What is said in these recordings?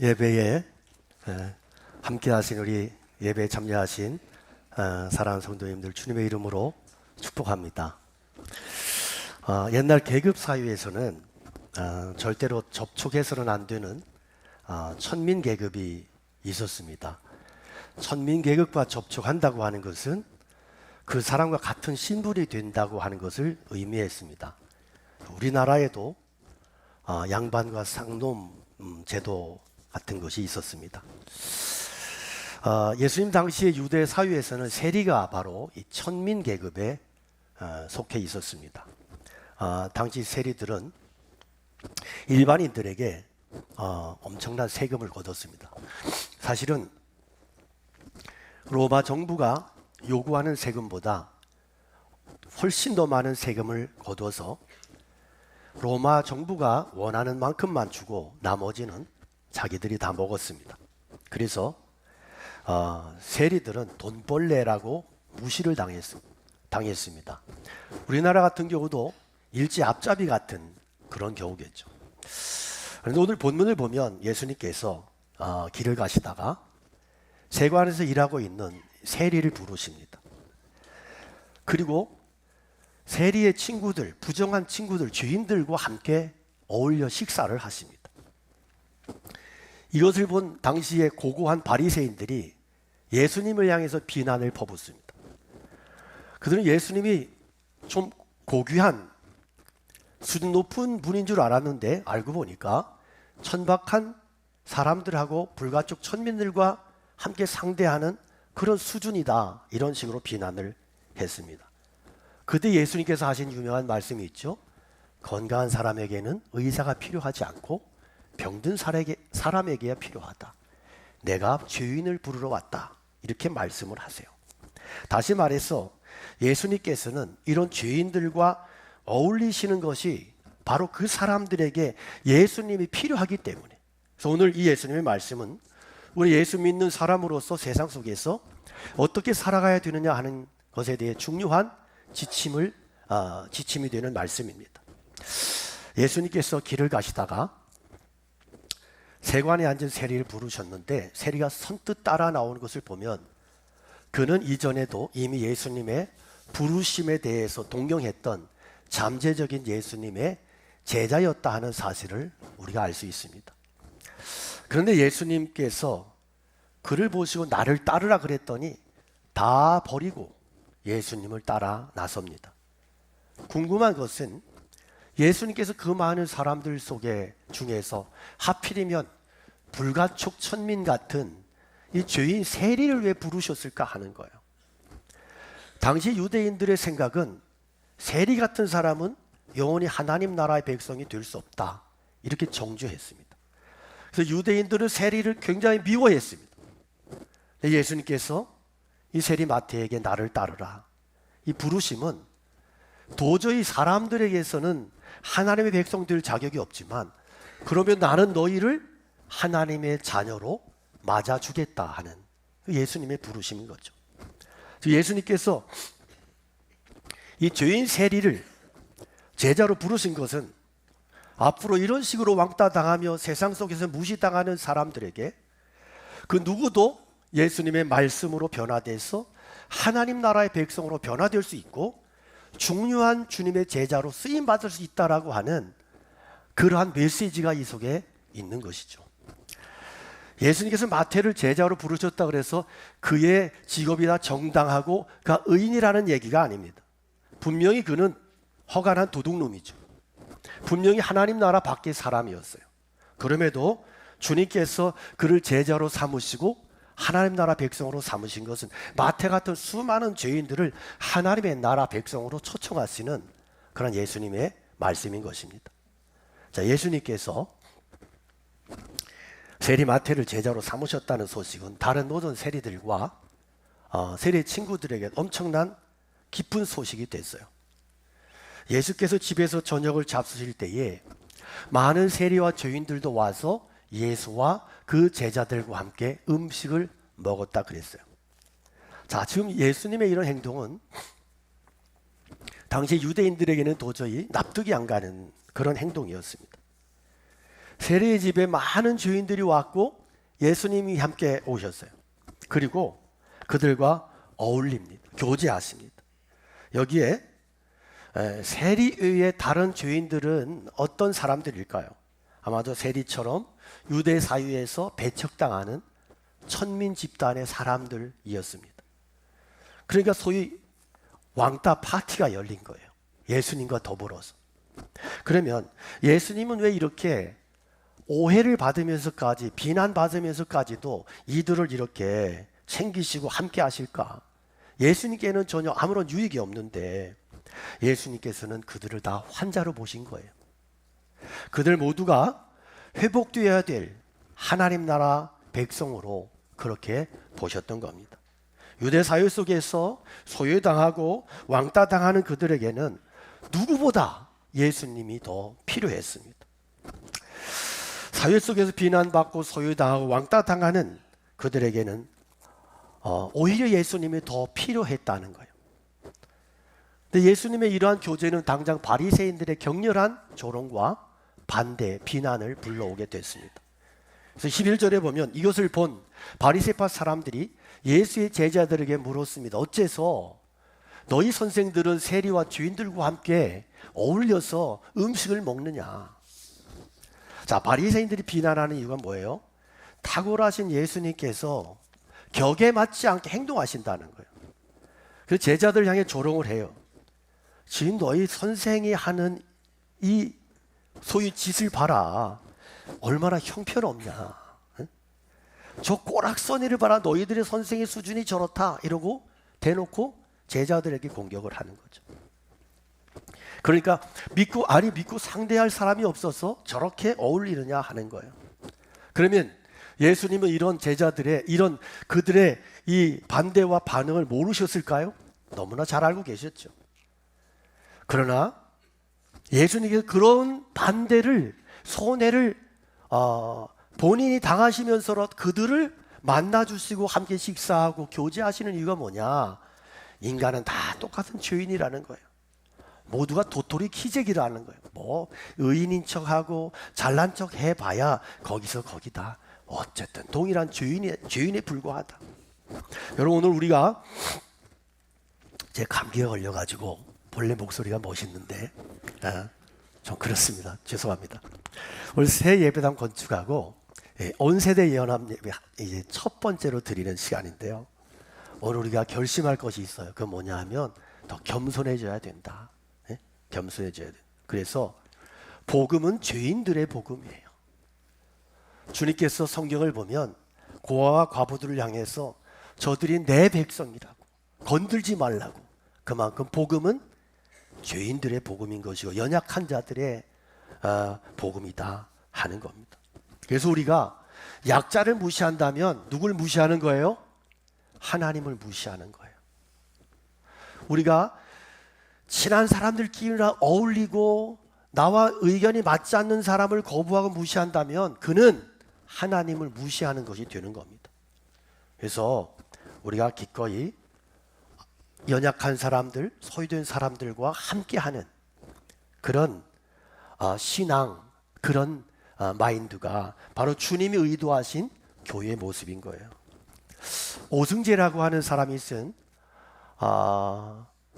예배에 함께 하신 우리 예배에 참여하신 사랑하는 성도님들 주님의 이름으로 축복합니다. 옛날 계급 사회에서는 절대로 접촉해서는 안 되는 천민 계급이 있었습니다. 천민 계급과 접촉한다고 하는 것은 그 사람과 같은 신분이 된다고 하는 것을 의미했습니다. 우리나라에도 양반과 상놈 제도 같은 것이 있었습니다. 예수님 당시의 유대 사회에서는 세리가 바로 이 천민 계급에 속해 있었습니다. 당시 세리들은 일반인들에게 엄청난 세금을 거뒀습니다. 사실은 로마 정부가 요구하는 세금보다 훨씬 더 많은 세금을 거둬서 로마 정부가 원하는 만큼만 주고 나머지는 자기들이 다 먹었습니다. 그래서 세리들은 돈벌레라고 무시를 당했습니다. 우리나라 같은 경우도 일제 앞잡이 같은 그런 경우겠죠. 그런데 오늘 본문을 보면 예수님께서 길을 가시다가 세관에서 일하고 있는 세리를 부르십니다. 그리고 세리의 친구들, 부정한 친구들, 죄인들과 함께 어울려 식사를 하십니다. 이것을 본 당시의 고고한 바리새인들이 예수님을 향해서 비난을 퍼붓습니다. 그들은 예수님이 좀 고귀한 수준 높은 분인 줄 알았는데 알고 보니까 천박한 사람들하고 불가촉 천민들과 함께 상대하는 그런 수준이다, 이런 식으로 비난을 했습니다. 그때 예수님께서 하신 유명한 말씀이 있죠. 건강한 사람에게는 의사가 필요하지 않고 병든 사람에게야 필요하다. 내가 죄인을 부르러 왔다, 이렇게 말씀을 하세요. 다시 말해서 예수님께서는 이런 죄인들과 어울리시는 것이 바로 그 사람들에게 예수님이 필요하기 때문에, 그래서 오늘 이 예수님의 말씀은 우리 예수 믿는 사람으로서 세상 속에서 어떻게 살아가야 되느냐 하는 것에 대해 중요한 지침이 되는 말씀입니다. 예수님께서 길을 가시다가 세관에 앉은 세리를 부르셨는데 세리가 선뜻 따라 나오는 것을 보면 그는 이전에도 이미 예수님의 부르심에 대해서 동경했던 잠재적인 예수님의 제자였다 하는 사실을 우리가 알 수 있습니다. 그런데 예수님께서 그를 보시고 나를 따르라 그랬더니 다 버리고 예수님을 따라 나섭니다. 궁금한 것은 예수님께서 그 많은 사람들 중에서 하필이면 불가촉 천민 같은 이 죄인 세리를 왜 부르셨을까 하는 거예요. 당시 유대인들의 생각은 세리 같은 사람은 영원히 하나님 나라의 백성이 될 수 없다, 이렇게 정죄했습니다. 그래서 유대인들은 세리를 굉장히 미워했습니다. 예수님께서 이 세리 마태에게 나를 따르라, 이 부르심은 도저히 사람들에게서는 하나님의 백성 될 자격이 없지만 그러면 나는 너희를 하나님의 자녀로 맞아주겠다 하는 예수님의 부르심인 거죠. 예수님께서 이 죄인 세리를 제자로 부르신 것은 앞으로 이런 식으로 왕따 당하며 세상 속에서 무시당하는 사람들에게 그 누구도 예수님의 말씀으로 변화돼서 하나님 나라의 백성으로 변화될 수 있고 중요한 주님의 제자로 쓰임받을 수 있다라고 하는 그러한 메시지가 이 속에 있는 것이죠. 예수님께서 마태를 제자로 부르셨다 그래서 그의 직업이 다 정당하고 그가 의인이라는 얘기가 아닙니다. 분명히 그는 허간한 도둑놈이죠. 분명히 하나님 나라 밖의 사람이었어요. 그럼에도 주님께서 그를 제자로 삼으시고 하나님 나라 백성으로 삼으신 것은 마태 같은 수많은 죄인들을 하나님의 나라 백성으로 초청하시는 그런 예수님의 말씀인 것입니다. 자, 예수님께서 세리 마태를 제자로 삼으셨다는 소식은 다른 모든 세리들과 세리 친구들에게 엄청난 기쁜 소식이 됐어요. 예수께서 집에서 저녁을 잡수실 때에 많은 세리와 죄인들도 와서 예수와 그 제자들과 함께 음식을 먹었다 그랬어요. 자, 지금 예수님의 이런 행동은 당시 유대인들에게는 도저히 납득이 안 가는 그런 행동이었습니다. 세리의 집에 많은 죄인들이 왔고 예수님이 함께 오셨어요. 그리고 그들과 어울립니다. 교제하십니다. 여기에 세리의 다른 죄인들은 어떤 사람들일까요? 아마도 세리처럼 유대 사회에서 배척당하는 천민 집단의 사람들이었습니다. 그러니까 소위 왕따 파티가 열린 거예요. 예수님과 더불어서. 그러면 예수님은 왜 이렇게 오해를 받으면서까지 비난받으면서까지도 이들을 이렇게 챙기시고 함께 하실까? 예수님께는 전혀 아무런 유익이 없는데 예수님께서는 그들을 다 환자로 보신 거예요. 그들 모두가 회복되어야 될 하나님 나라 백성으로 그렇게 보셨던 겁니다. 유대 사회 속에서 소외당하고 왕따당하는 그들에게는 누구보다 예수님이 더 필요했습니다. 사회 속에서 비난받고 소외당하고 왕따당하는 그들에게는 오히려 예수님이 더 필요했다는 거예요. 근데 예수님의 이러한 교제는 당장 바리새인들의 격렬한 조롱과 반대, 비난을 불러오게 됐습니다. 그래서 11절에 보면 이것을 본 바리새파 사람들이 예수의 제자들에게 물었습니다. 어째서 너희 선생들은 세리와 죄인들과 함께 어울려서 음식을 먹느냐? 자, 바리새인들이 비난하는 이유가 뭐예요? 탁월하신 예수님께서 격에 맞지 않게 행동하신다는 거예요. 그래서 제자들 향해 조롱을 해요. 지금 너희 선생이 하는 이 소위 짓을 봐라. 얼마나 형편없냐. 응? 저 꼬락서니를 봐라. 너희들의 선생의 수준이 저렇다. 이러고 대놓고 제자들에게 공격을 하는 거죠. 그러니까 믿고 상대할 사람이 없어서 저렇게 어울리느냐 하는 거예요. 그러면 예수님은 이런 제자들의 이런 그들의 이 반대와 반응을 모르셨을까요? 너무나 잘 알고 계셨죠. 그러나 예수님께서 그런 반대를 손해를 본인이 당하시면서라도 그들을 만나주시고 함께 식사하고 교제하시는 이유가 뭐냐? 인간은 다 똑같은 죄인이라는 거예요. 모두가 도토리 키재기라는 거예요. 뭐 의인인 척하고 잘난 척 해봐야 거기서 거기다. 어쨌든 동일한 죄인에 불과하다. 여러분 오늘 우리가 제 감기에 걸려가지고 본래 목소리가 멋있는데 좀 그렇습니다. 죄송합니다. 오늘 새 예배당 건축하고 온 세대 연합 예배 이제 첫 번째로 드리는 시간인데요. 오늘 우리가 결심할 것이 있어요. 그건 뭐냐 하면 더 겸손해져야 된다. 겸손해져야 돼. 그래서 복음은 죄인들의 복음이에요. 주님께서 성경을 보면 고아와 과부들을 향해서 저들이 내 백성이라고 건들지 말라고 그만큼 복음은 죄인들의 복음인 것이고 연약한 자들의 복음이다 하는 겁니다. 그래서 우리가 약자를 무시한다면 누굴 무시하는 거예요? 하나님을 무시하는 거예요. 우리가 친한 사람들끼리 어울리고 나와 의견이 맞지 않는 사람을 거부하고 무시한다면 그는 하나님을 무시하는 것이 되는 겁니다. 그래서 우리가 기꺼이 연약한 사람들, 소외된 사람들과 함께하는 그런 신앙, 그런 마인드가 바로 주님이 의도하신 교회의 모습인 거예요. 오승재라고 하는 사람이 쓴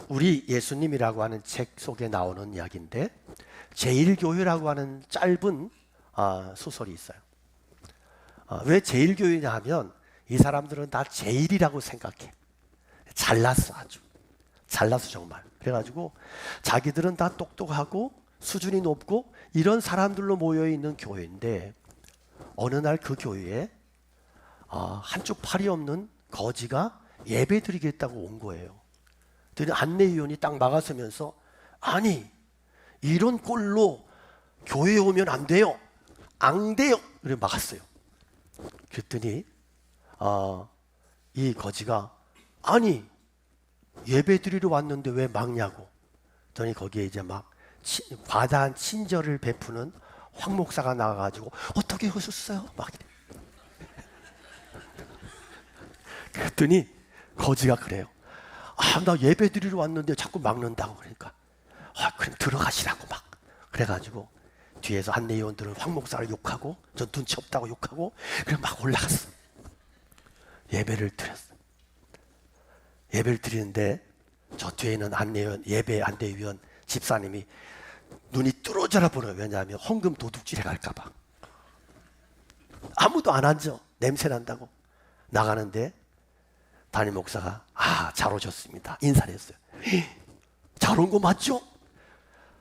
우리 예수님이라고 하는 책 속에 나오는 이야기인데 제일교회라고 하는 짧은 소설이 있어요. 왜 제일교회냐 하면 이 사람들은 다 제일이라고 생각해. 잘났어, 아주 잘났어 정말. 그래가지고 자기들은 다 똑똑하고 수준이 높고 이런 사람들로 모여있는 교회인데 어느 날 그 교회에 한쪽 팔이 없는 거지가 예배 드리겠다고 온 거예요. 그랬더니 안내위원이 딱 막아서면서 아니 이런 꼴로 교회에 오면 안 돼요. 안 돼요. 그래 막았어요. 그랬더니 이 거지가 아니 예배 드리러 왔는데 왜 막냐고. 그랬더니 거기에 이제 막 과다한 친절을 베푸는 황 목사가 나와가지고 어떻게 오셨어요? 막 이래. 그랬더니 거지가 그래요. 나 예배 드리러 왔는데 자꾸 막는다고. 그러니까 그럼 들어가시라고 막 그래가지고 뒤에서 안내위원들은 황 목사를 욕하고 전 눈치 없다고 욕하고 그냥 막 올라갔어. 예배를 드렸어. 예배를 드리는데 저 뒤에는 안내위원, 예배 안내위원 집사님이 눈이 뚫어져라 보는 거예요. 왜냐하면 헌금 도둑질해 갈까 봐. 아무도 안 앉아. 냄새 난다고. 나가는데 담임 목사가 잘 오셨습니다. 인사를 했어요. 잘 온 거 맞죠?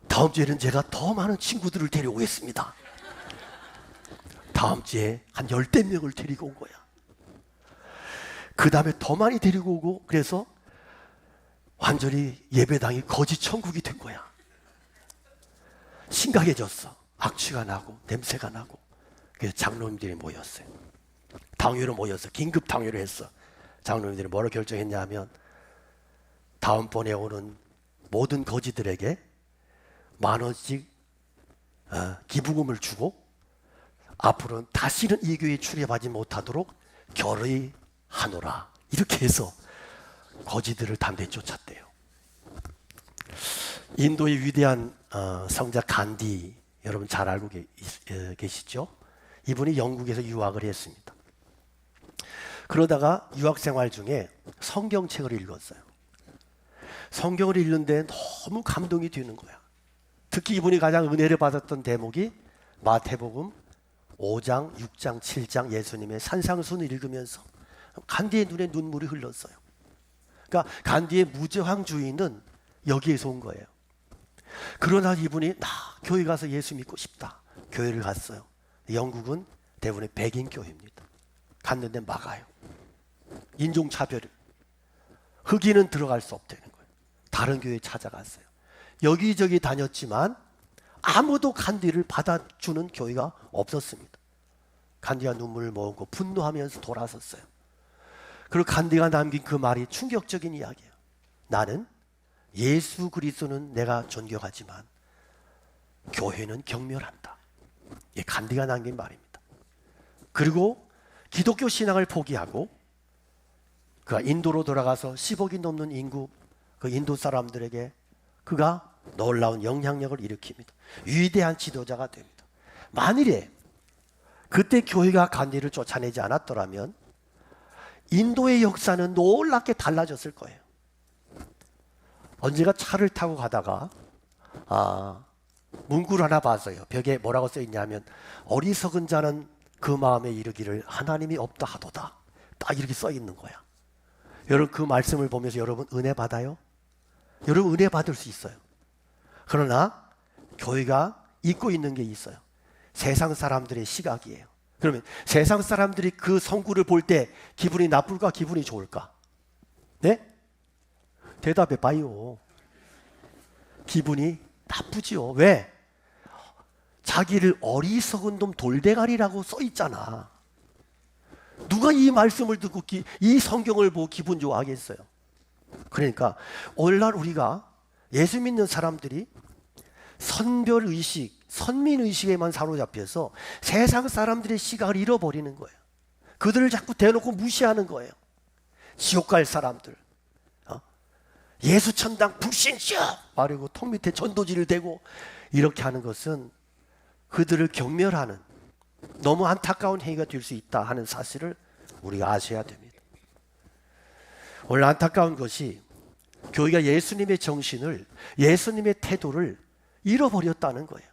다음 주에는 제가 더 많은 친구들을 데려오겠습니다. 다음 주에 한 10대 명을 데리고 온 거야. 그 다음에 더 많이 데리고 오고 그래서 완전히 예배당이 거지 천국이 된 거야. 심각해졌어. 악취가 나고 냄새가 나고. 그래서 장로님들이 모였어요. 당회로 모였어. 긴급 당회를 했어. 장로님들이 뭐로 결정했냐 하면 다음번에 오는 모든 거지들에게 10,000원씩 기부금을 주고 앞으로는 다시는 이 교회에 출입하지 못하도록 결의하노라. 이렇게 해서 거지들을 담대히 쫓았대요. 인도의 위대한 성자 간디, 여러분 잘 알고 계시죠? 이분이 영국에서 유학을 했습니다. 그러다가 유학 생활 중에 성경책을 읽었어요. 성경을 읽는데 너무 감동이 되는 거야. 특히 이분이 가장 은혜를 받았던 대목이 마태복음 5장, 6장, 7장 예수님의 산상순을 읽으면서 간디의 눈에 눈물이 흘렀어요. 그러니까 간디의 무저항주의는 여기에서 온 거예요. 그러나 이분이 교회 가서 예수 믿고 싶다. 교회를 갔어요. 영국은 대부분의 백인 교회입니다. 갔는데 막아요. 인종차별. 흑인은 들어갈 수 없다는 거예요. 다른 교회에 찾아갔어요. 여기저기 다녔지만 아무도 간디를 받아주는 교회가 없었습니다. 간디가 눈물을 머금고 분노하면서 돌아섰어요. 그리고 간디가 남긴 그 말이 충격적인 이야기예요. 나는 예수 그리스도는 내가 존경하지만 교회는 경멸한다. 이 간디가 남긴 말입니다. 그리고 기독교 신앙을 포기하고 그가 인도로 돌아가서 10억이 넘는 인구 그 인도 사람들에게 그가 놀라운 영향력을 일으킵니다. 위대한 지도자가 됩니다. 만일에 그때 교회가 간디를 쫓아내지 않았더라면 인도의 역사는 놀랍게 달라졌을 거예요. 언제가 차를 타고 가다가 문구를 하나 봤어요. 벽에 뭐라고 써있냐면 어리석은 자는 그 마음에 이르기를 하나님이 없다 하도다. 딱 이렇게 써있는 거야. 여러분 그 말씀을 보면서 여러분 은혜 받아요? 여러분 은혜 받을 수 있어요. 그러나 교회가 잊고 있는 게 있어요. 세상 사람들의 시각이에요. 그러면 세상 사람들이 그 성구를 볼 때 기분이 나쁠까 기분이 좋을까? 네? 대답해 봐요. 기분이 나쁘지요. 왜? 자기를 어리석은 놈 돌대가리라고 써 있잖아. 누가 이 말씀을 듣고 이 성경을 보고 기분 좋아하겠어요? 그러니까 오늘날 우리가 예수 믿는 사람들이 선별의식, 선민의식에만 사로잡혀서 세상 사람들의 시각을 잃어버리는 거예요. 그들을 자꾸 대놓고 무시하는 거예요. 지옥 갈 사람들. 예수 천당 불신자 말하고 턱 밑에 전도지를 대고 이렇게 하는 것은 그들을 경멸하는 너무 안타까운 행위가 될 수 있다 하는 사실을 우리가 아셔야 됩니다. 오늘 안타까운 것이 교회가 예수님의 정신을 예수님의 태도를 잃어버렸다는 거예요.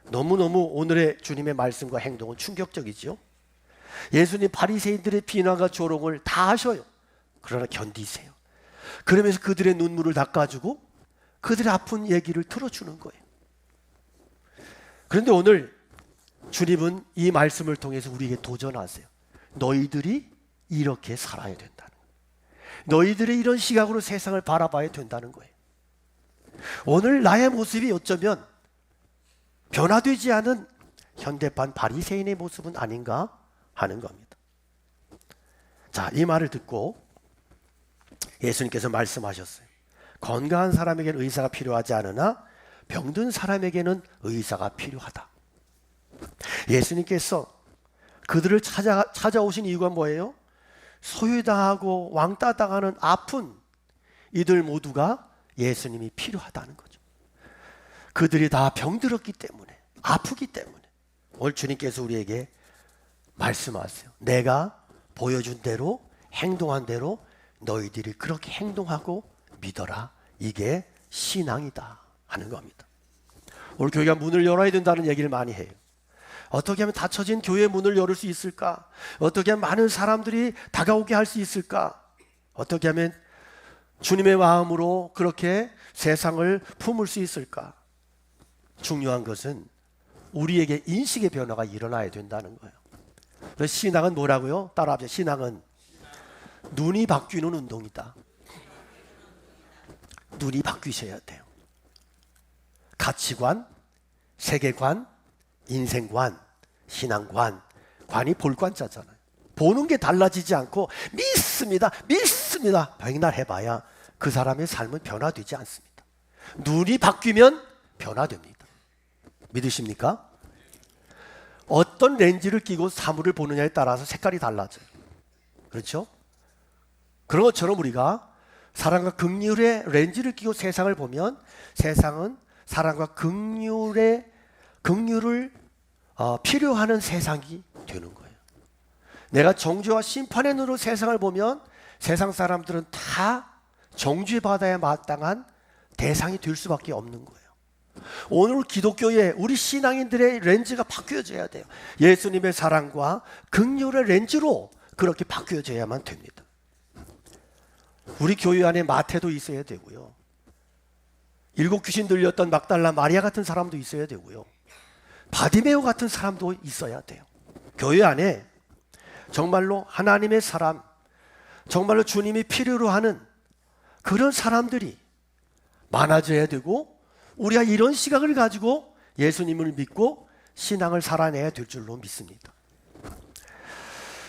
너무너무 오늘의 주님의 말씀과 행동은 충격적이죠. 예수님 바리새인들의 비난과 조롱을 다 하셔요. 그러나 견디세요. 그러면서 그들의 눈물을 닦아주고 그들의 아픈 얘기를 들어주는 거예요. 그런데 오늘 주님은 이 말씀을 통해서 우리에게 도전하세요. 너희들이 이렇게 살아야 된다는 거예요. 너희들이 이런 시각으로 세상을 바라봐야 된다는 거예요. 오늘 나의 모습이 어쩌면 변화되지 않은 현대판 바리새인의 모습은 아닌가 하는 겁니다. 자, 이 말을 듣고 예수님께서 말씀하셨어요. 건강한 사람에게는 의사가 필요하지 않으나 병든 사람에게는 의사가 필요하다. 예수님께서 그들을 찾아오신 이유가 뭐예요? 소유당하고 왕따당하는 아픈 이들 모두가 예수님이 필요하다는 거죠. 그들이 다 병들었기 때문에, 아프기 때문에 오늘 주님께서 우리에게 말씀하세요. 내가 보여준 대로, 행동한 대로 너희들이 그렇게 행동하고 믿어라. 이게 신앙이다 하는 겁니다. 오늘 교회가 문을 열어야 된다는 얘기를 많이 해요. 어떻게 하면 닫혀진 교회의 문을 열을 수 있을까? 어떻게 하면 많은 사람들이 다가오게 할 수 있을까? 어떻게 하면 주님의 마음으로 그렇게 세상을 품을 수 있을까? 중요한 것은 우리에게 인식의 변화가 일어나야 된다는 거예요. 그래서 신앙은 뭐라고요? 따라합시다. 신앙은 눈이 바뀌는 운동이다. 눈이 바뀌셔야 돼요. 가치관, 세계관, 인생관, 신앙관, 관이 볼관자잖아요. 보는 게 달라지지 않고 믿습니다, 믿습니다 백날 해봐야 그 사람의 삶은 변화되지 않습니다. 눈이 바뀌면 변화됩니다. 믿으십니까? 어떤 렌즈를 끼고 사물을 보느냐에 따라서 색깔이 달라져요. 그렇죠? 그런 것처럼 우리가 사랑과 긍휼의 렌즈를 끼고 세상을 보면 세상은 사랑과 긍휼을 필요하는 세상이 되는 거예요. 내가 정죄와 심판의 눈으로 세상을 보면 세상 사람들은 다 정죄받아야 마땅한 대상이 될 수밖에 없는 거예요. 오늘 기독교에 우리 신앙인들의 렌즈가 바뀌어져야 돼요. 예수님의 사랑과 긍휼의 렌즈로 그렇게 바뀌어져야만 됩니다. 우리 교회 안에 마태도 있어야 되고요. 7 귀신 들렸던 막달라 마리아 같은 사람도 있어야 되고요. 바디메오 같은 사람도 있어야 돼요. 교회 안에 정말로 하나님의 사람, 정말로 주님이 필요로 하는 그런 사람들이 많아져야 되고, 우리가 이런 시각을 가지고 예수님을 믿고 신앙을 살아내야 될 줄로 믿습니다.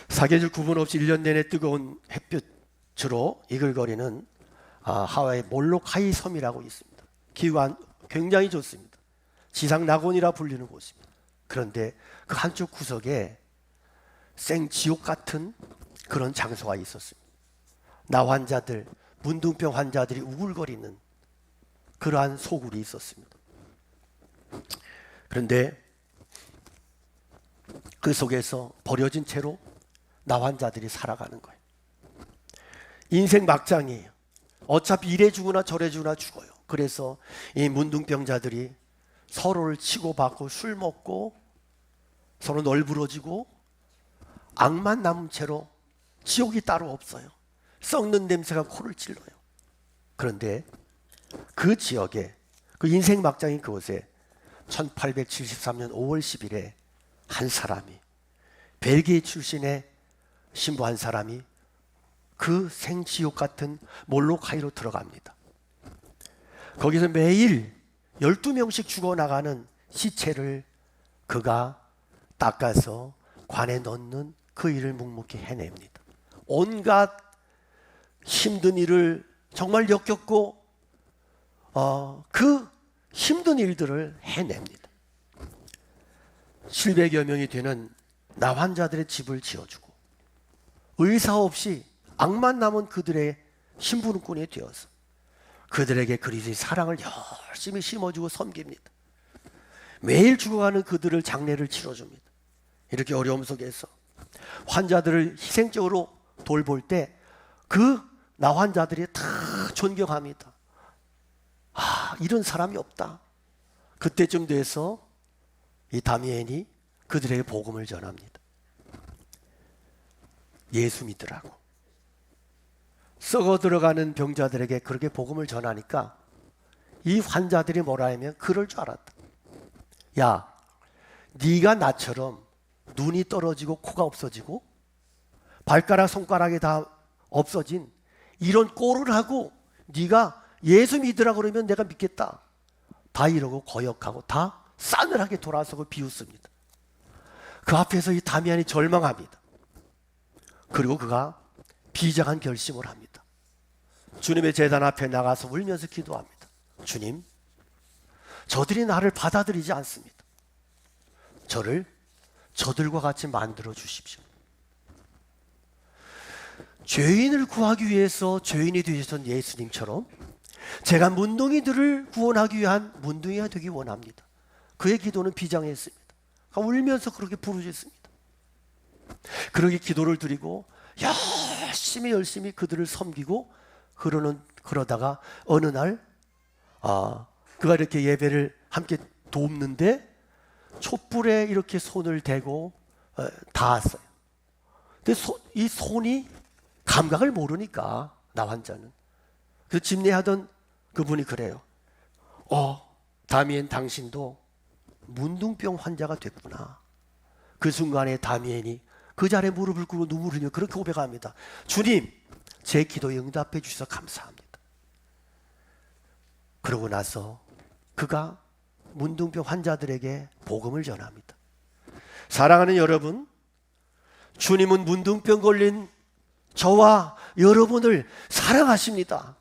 사계절 구분 없이 1년 내내 뜨거운 햇볕으로 이글거리는 하와이 몰로카이 섬이라고 있습니다. 기후가 굉장히 좋습니다. 지상 낙원이라 불리는 곳입니다. 그런데 그 한쪽 구석에 생지옥 같은 그런 장소가 있었습니다. 나 환자들, 문둥병 환자들이 우글거리는 그러한 소굴이 있었습니다. 그런데 그 속에서 버려진 채로 나 환자들이 살아가는 거예요. 인생 막장이에요. 어차피 이래 죽으나 저래 죽으나 죽어요. 그래서 이 문둥병자들이 서로를 치고받고 술 먹고 서로 널브러지고 악만 남은 채로, 지옥이 따로 없어요. 썩는 냄새가 코를 찔러요. 그런데 그 지역에, 그 인생 막장인 그곳에 1873년 5월 10일에 한 사람이, 벨기에 출신의 신부 한 사람이 그 생지옥 같은 몰로카이로 들어갑니다. 거기서 매일 12명씩 죽어나가는 시체를 그가 닦아서 관에 넣는 그 일을 묵묵히 해냅니다. 온갖 힘든 일을 정말 역겹고 그 힘든 일들을 해냅니다. 700여 명이 되는 나 환자들의 집을 지어주고 의사 없이 악만 남은 그들의 심부름꾼이 되어서 그들에게 그리스도의 사랑을 열심히 심어주고 섬깁니다. 매일 죽어가는 그들을 장례를 치러줍니다. 이렇게 어려움 속에서 환자들을 희생적으로 돌볼 때 그 나 환자들이 다 존경합니다. 이런 사람이 없다. 그때쯤 돼서 이 다미엔이 그들에게 복음을 전합니다. 예수 믿으라고. 썩어 들어가는 병자들에게 그렇게 복음을 전하니까 이 환자들이 뭐라 하면 그럴 줄 알았다. 야, 네가 나처럼 눈이 떨어지고 코가 없어지고 발가락 손가락이 다 없어진 이런 꼴을 하고 네가 예수 믿으라 그러면 내가 믿겠다. 다 이러고 거역하고 다 싸늘하게 돌아서고 비웃습니다. 그 앞에서 이 다미안이 절망합니다. 그리고 그가 비장한 결심을 합니다. 주님의 제단 앞에 나가서 울면서 기도합니다. 주님, 저들이 나를 받아들이지 않습니다. 저를 저들과 같이 만들어 주십시오. 죄인을 구하기 위해서 죄인이 되셨던 예수님처럼 제가 문둥이들을 구원하기 위한 문둥이가 되기 원합니다. 그의 기도는 비장했습니다. 울면서 그렇게 부르짖습니다. 그렇게 기도를 드리고 열심히 그들을 섬기고 그러다가 어느 날 그가 이렇게 예배를 함께 돕는데 촛불에 이렇게 손을 대고 닿았어요. 근데 이 손이 감각을 모르니까 나 환자는 그래서 집례하던 그분이 그래요. 다미엔 당신도 문둥병 환자가 됐구나. 그 순간에 다미엔이 그 자리에 무릎을 꿇고 눈물을 흘리며 그렇게 고백합니다. 주님, 제 기도에 응답해 주셔서 감사합니다. 그러고 나서 그가 문둥병 환자들에게 복음을 전합니다. 사랑하는 여러분, 주님은 문둥병 걸린 저와 여러분을 사랑하십니다.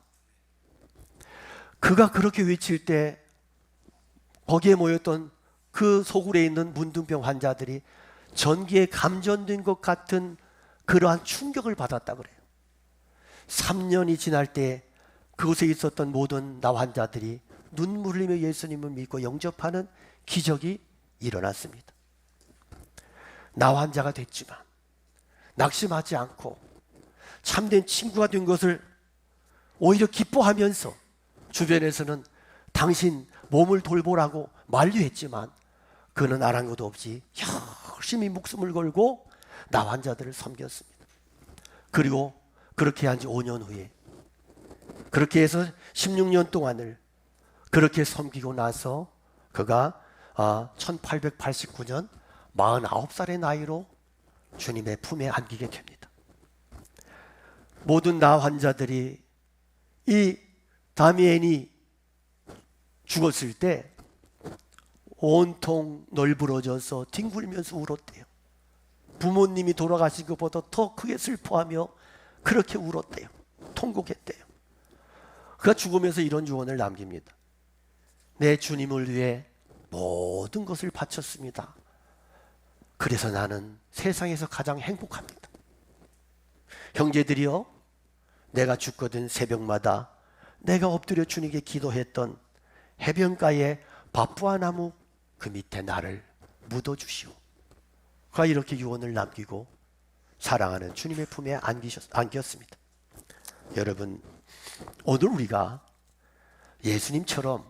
그가 그렇게 외칠 때 거기에 모였던 그 소굴에 있는 문둥병 환자들이 전기에 감전된 것 같은 그러한 충격을 받았다 그래요. 3년이 지날 때 그곳에 있었던 모든 나 환자들이 눈물 흘리며 예수님을 믿고 영접하는 기적이 일어났습니다. 나 환자가 됐지만 낙심하지 않고 참된 친구가 된 것을 오히려 기뻐하면서 주변에서는 당신 몸을 돌보라고 만류했지만 그는 아랑곳도 없이 열심히 목숨을 걸고 나 환자들을 섬겼습니다. 그리고 그렇게 한 지 5년 후에 그렇게 해서 16년 동안을 그렇게 섬기고 나서 그가 1889년 49살의 나이로 주님의 품에 안기게 됩니다. 모든 나 환자들이 이 다미엔이 죽었을 때 온통 널브러져서 뒹굴면서 울었대요. 부모님이 돌아가신 것보다 더 크게 슬퍼하며 그렇게 울었대요. 통곡했대요. 그가 죽으면서 이런 유언을 남깁니다. 내 주님을 위해 모든 것을 바쳤습니다. 그래서 나는 세상에서 가장 행복합니다. 형제들이여, 내가 죽거든 새벽마다 내가 엎드려 주님께 기도했던 해변가의 바쁘아 나무 그 밑에 나를 묻어주시오. 그가 이렇게 유언을 남기고 사랑하는 주님의 품에 안겼습니다. 여러분, 오늘 우리가 예수님처럼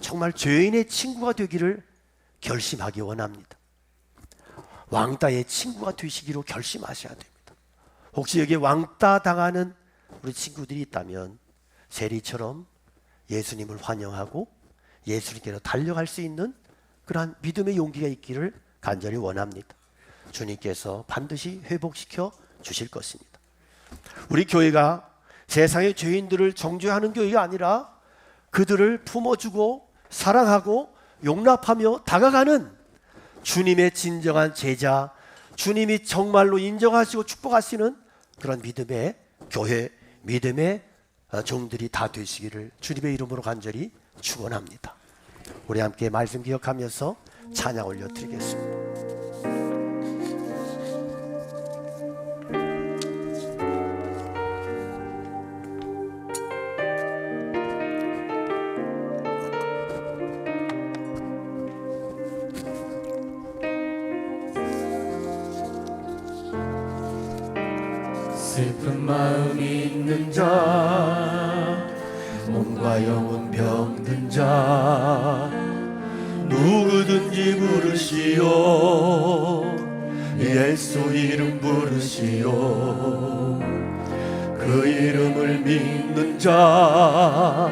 정말 죄인의 친구가 되기를 결심하기 원합니다. 왕따의 친구가 되시기로 결심하셔야 됩니다. 혹시 여기에 왕따 당하는 우리 친구들이 있다면 세리처럼 예수님을 환영하고 예수님께로 달려갈 수 있는 그러한 믿음의 용기가 있기를 간절히 원합니다. 주님께서 반드시 회복시켜 주실 것입니다. 우리 교회가 세상의 죄인들을 정죄하는 교회가 아니라 그들을 품어주고 사랑하고 용납하며 다가가는 주님의 진정한 제자, 주님이 정말로 인정하시고 축복하시는 그런 믿음의 교회, 믿음의 종들이 다 되시기를 주님의 이름으로 간절히 축원합니다. 우리 함께 말씀 기억하면서 찬양 올려드리겠습니다. 슬픈 마음 있는 자, 몸과 영혼 병든 자, 누구든지 부르시오. 예수 이름 부르시오. 그 이름을 믿는 자,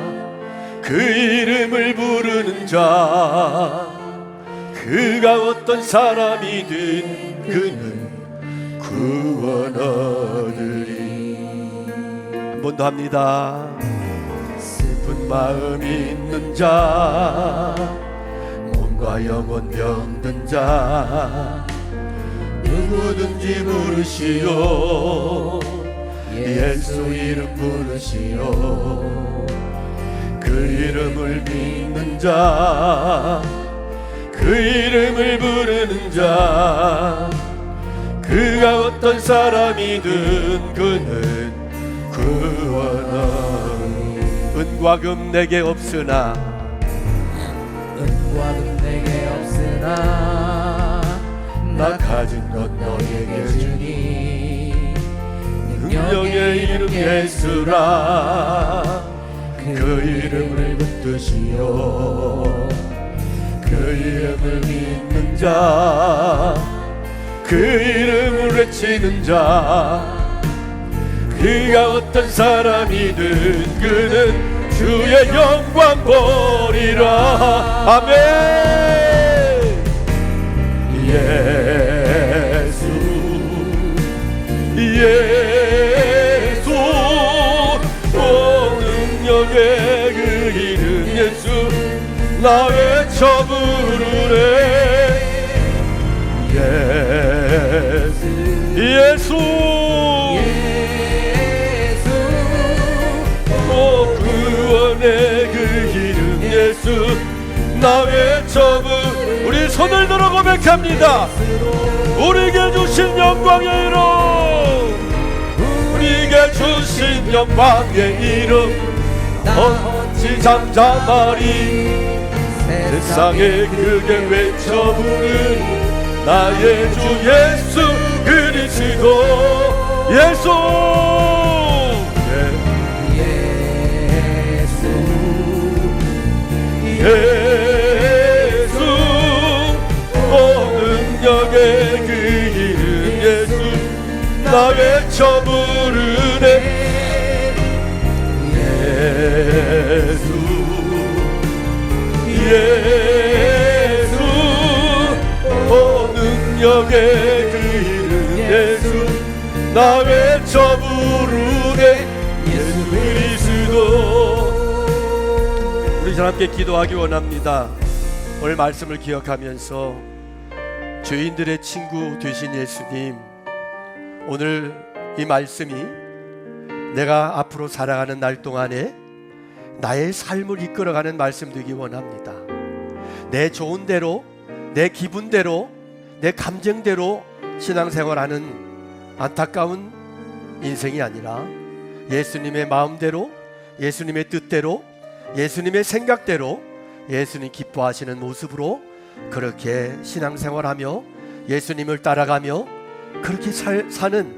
그 이름을 부르는 자, 그가 어떤 사람이든 그는 구원하리리. 한 번 더 합니다. 슬픈 마음 있는 자, 몸과 영혼 병든 자, 누구든지 부르시오. 예수 이름 부르시오. 그 이름을 믿는 자, 그 이름을 부르는 자, 그가 어떤 사람이든 그는 구원하리. 은과 금 내게 없으나 은과 금 내게 없으나 나 가진 것 너에게 주니 능력의 이름 예수라 그 이름을 붙드시오 그 이름을 믿는 자 그 이름을 외치는 자 그가 어떤 사람이든 그는 주의 영광 보리라 아멘 예수 예수 오 능력의 그 이름 예수 나 외쳐 부르네 예수 예수 오 구원의 그 이름 예수 나 외쳐 우리 손을 들어 고백합니다 우리에게 주신 영광의 이름 우리에게 주신 영광의 이름 어찌 잠잠하리 세상에 크게 외쳐 부르는 나의 주 예수 그리스도 예수 예수 오 능력의 그 이름 예수 나 외쳐 부르네 예수 예수 오 능력의 그 이름 예수 나 외쳐 부르네 예수 그리스도 우리 전 함께 기도하기 원합니다. 오늘 말씀을 기억하면서 죄인들의 친구 되신 예수님 오늘 이 말씀이 내가 앞으로 살아가는 날 동안에 나의 삶을 이끌어가는 말씀 되기 원합니다. 내 좋은 대로 내 기분대로 내 감정대로 신앙생활하는 안타까운 인생이 아니라 예수님의 마음대로 예수님의 뜻대로 예수님의 생각대로 예수님 기뻐하시는 모습으로 그렇게 신앙생활하며 예수님을 따라가며 그렇게 사는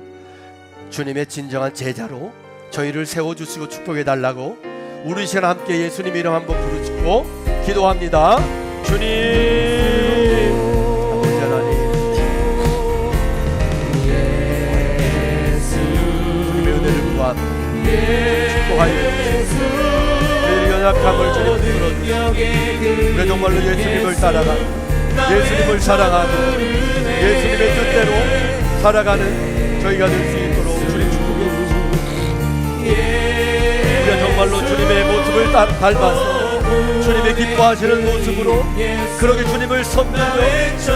주님의 진정한 제자로 저희를 세워주시고 축복해달라고 우리 시간 함께 예수님 이름 한번 부르시고 기도합니다. 주님 아버지 하나님 주님의 은혜를 구합니다. 축복하여 우리의 연약함을 주님 풀어주시고 우리 정말로 예수님을 따라가 예수님을 사랑하고 예수님의 뜻대로 살아가는 저희가 될 수 있도록 주님 축복해 주시고 우리가 정말로 주님의 모습을 닮아서 주님의 기뻐하시는 모습으로 그렇게 주님을 섬기며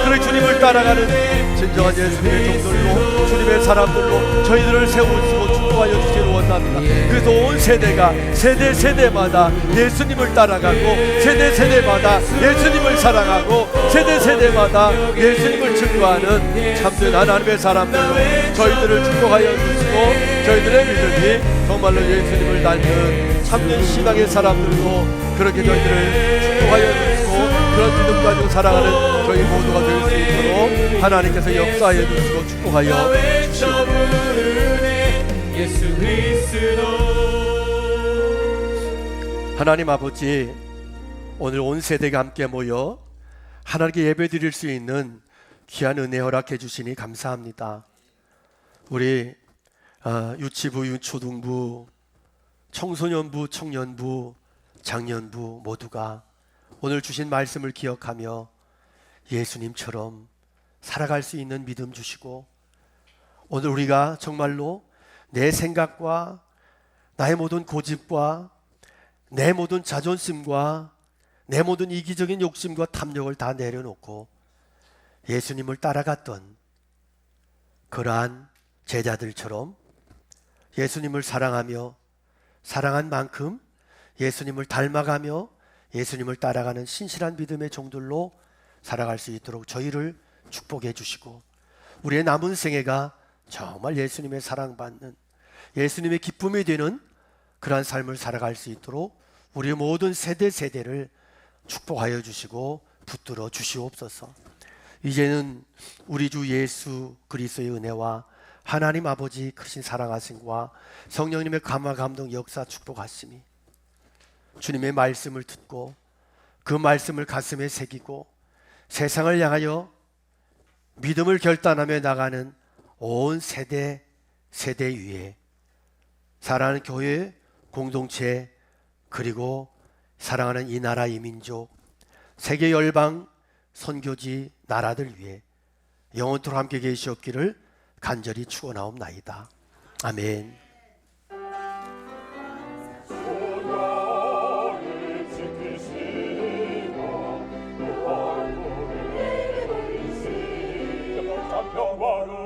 그렇게 주님을 따라가는 진정한 예수님의 종들로 주님의 사람들로 저희들을 세우시고 축복하여 주시기를 원합니다. 그래서 온 세대가 세대마다 예수님을 따라가고 세대마다 예수님을 사랑하고 세대마다 예수님을 증거하는 참된 하나님의 사람들로 저희들을 축복하여 주시고 저희들의 믿음이 정말로 예수님을 닮는 참된 신앙의 사람들로 그렇게 저희들을 축복하여 주시고 그런 믿음 가지고 살아가는 저희 모두가 될 수 있도록 하나님께서 역사하여 주시고 축복하여 주시옵소서. 하나님 아버지 오늘 온 세대가 함께 모여 하나님께 예배 드릴 수 있는 귀한 은혜 허락해 주시니 감사합니다. 우리 유치부, 유초등부, 청소년부, 청년부, 장년부 모두가 오늘 주신 말씀을 기억하며 예수님처럼 살아갈 수 있는 믿음 주시고 오늘 우리가 정말로 내 생각과 나의 모든 고집과 내 모든 자존심과 내 모든 이기적인 욕심과 탐욕을 다 내려놓고 예수님을 따라갔던 그러한 제자들처럼 예수님을 사랑하며 사랑한 만큼 예수님을 닮아가며 예수님을 따라가는 신실한 믿음의 종들로 살아갈 수 있도록 저희를 축복해 주시고 우리의 남은 생애가 정말 예수님의 사랑받는 예수님의 기쁨이 되는 그러한 삶을 살아갈 수 있도록 우리 모든 세대를 축복하여 주시고 붙들어 주시옵소서. 이제는 우리 주 예수 그리스도의 은혜와 하나님 아버지 크신 사랑하심과 성령님의 감화 감동 역사 축복하심이 주님의 말씀을 듣고 그 말씀을 가슴에 새기고 세상을 향하여 믿음을 결단하며 나가는 온 세대 위에 사랑하는 교회 공동체 그리고 사랑하는 이 나라 이 민족 세계 열방 선교지 나라들 위해 영원토록 함께 계시옵기를 간절히 축원하옵나이다. 아멘. 평화로